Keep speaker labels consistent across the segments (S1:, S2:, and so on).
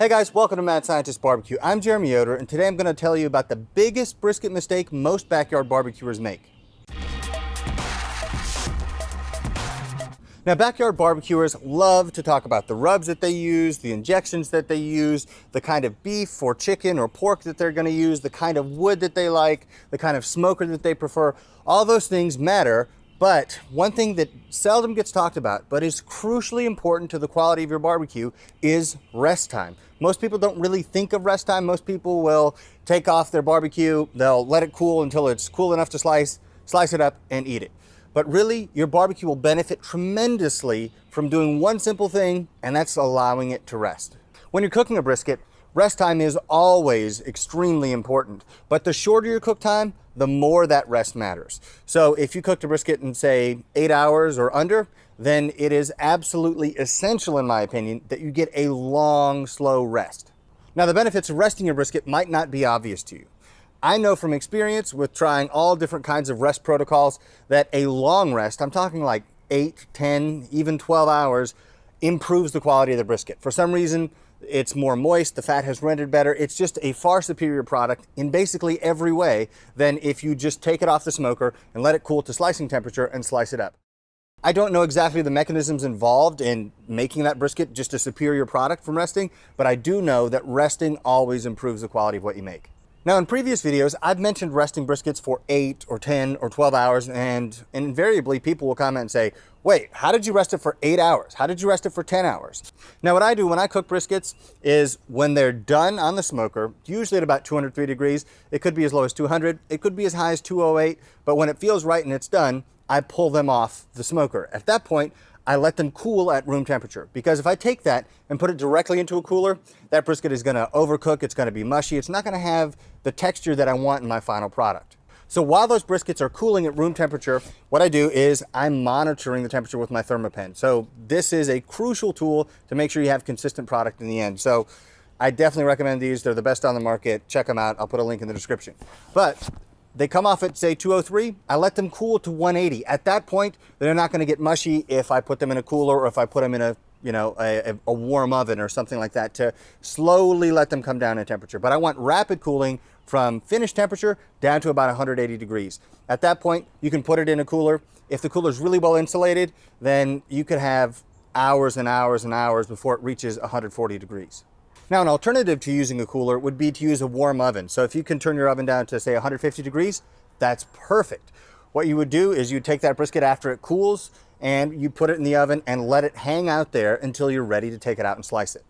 S1: Hey guys, welcome to Mad Scientist BBQ. I'm Jeremy Yoder, and today I'm going to tell you about the biggest brisket mistake most backyard barbecuers make. Now, backyard barbecuers love to talk about the rubs that they use, the injections that they use, the kind of beef or chicken or pork that they're going to use, the kind of wood that they like, the kind of smoker that they prefer. All those things matter, but one thing that seldom gets talked about, but is crucially important to the quality of your barbecue, is rest time. Most people don't really think of rest time. Most people will take off their barbecue, they'll let it cool until it's cool enough to slice it up and eat it. But really, your barbecue will benefit tremendously from doing one simple thing, and that's allowing it to rest. When you're cooking a brisket, rest time is always extremely important, but the shorter your cook time, the more that rest matters. So if you cooked a brisket in, say, 8 hours or under, then it is absolutely essential, in my opinion, that you get a long, slow rest. Now, the benefits of resting your brisket might not be obvious to you. I know from experience with trying all different kinds of rest protocols that a long rest, I'm talking like 8, 10, even 12 hours, improves the quality of the brisket. For some reason, it's more moist, the fat has rendered better. It's just a far superior product in basically every way than if you just take it off the smoker and let it cool to slicing temperature and slice it up. I don't know exactly the mechanisms involved in making that brisket just a superior product from resting, but I do know that resting always improves the quality of what you make. Now, in previous videos, I've mentioned resting briskets for 8 or 10 or 12 hours, and invariably people will comment and say, wait, how did you rest it for 8 hours? How did you rest it for 10 hours? Now, what I do when I cook briskets is when they're done on the smoker, usually at about 203 degrees, it could be as low as 200, it could be as high as 208, but when it feels right and it's done, I pull them off the smoker. At that point, I let them cool at room temperature, because if I take that and put it directly into a cooler, that brisket is going to overcook, it's going to be mushy, it's not going to have the texture that I want in my final product. So while those briskets are cooling at room temperature, what I do is I'm monitoring the temperature with my thermopen. So this is a crucial tool to make sure you have consistent product in the end. So I definitely recommend these. They're the best on the market. Check them out. I'll put a link in the description. But they come off at, say, 203. I let them cool to 180. At that point, they're not going to get mushy if I put them in a cooler or if I put them in a warm oven or something like that, to slowly let them come down in temperature. But I want rapid cooling from finished temperature down to about 180 degrees. At that point, you can put it in a cooler. If the cooler is really well insulated, then you could have hours and hours and hours before it reaches 140 degrees. Now, an alternative to using a cooler would be to use a warm oven. So if you can turn your oven down to, say, 150 degrees, that's perfect. What you would do is you take that brisket after it cools and you put it in the oven and let it hang out there until you're ready to take it out and slice it.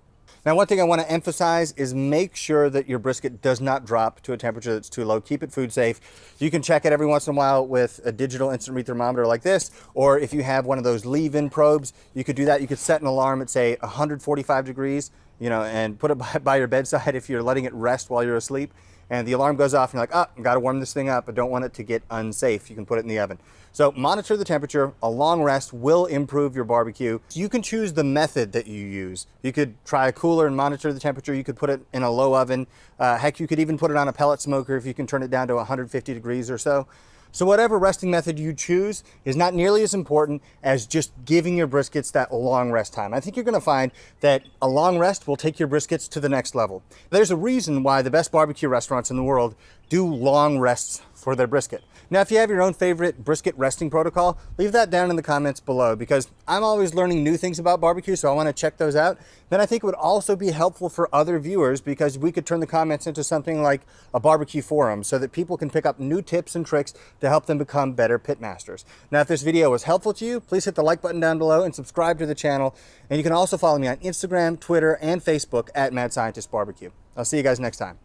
S1: Now, one thing I want to emphasize is make sure that your brisket does not drop to a temperature that's too low. Keep it food safe. You can check it every once in a while with a digital instant read thermometer like this, or if you have one of those leave-in probes, you could do that. You could set an alarm at, say, 145 degrees, and put it by your bedside if you're letting it rest while you're asleep. And the alarm goes off and you're like, got to warm this thing up. I don't want it to get unsafe. You can put it in the oven. So monitor the temperature. A long rest will improve your barbecue. You can choose the method that you use. You could try a cooler and monitor the temperature. You could put it in a low oven. Heck, you could even put it on a pellet smoker if you can turn it down to 150 degrees or so. So whatever resting method you choose is not nearly as important as just giving your briskets that long rest time. I think you're going to find that a long rest will take your briskets to the next level. There's a reason why the best barbecue restaurants in the world do long rests for their brisket. Now, if you have your own favorite brisket resting protocol, leave that down in the comments below, because I'm always learning new things about barbecue, so I want to check those out. Then I think it would also be helpful for other viewers, because we could turn the comments into something like a barbecue forum so that people can pick up new tips and tricks to help them become better pitmasters. Now, if this video was helpful to you, please hit the like button down below and subscribe to the channel. And you can also follow me on Instagram, Twitter, and Facebook at Mad Scientist BBQ. I'll see you guys next time.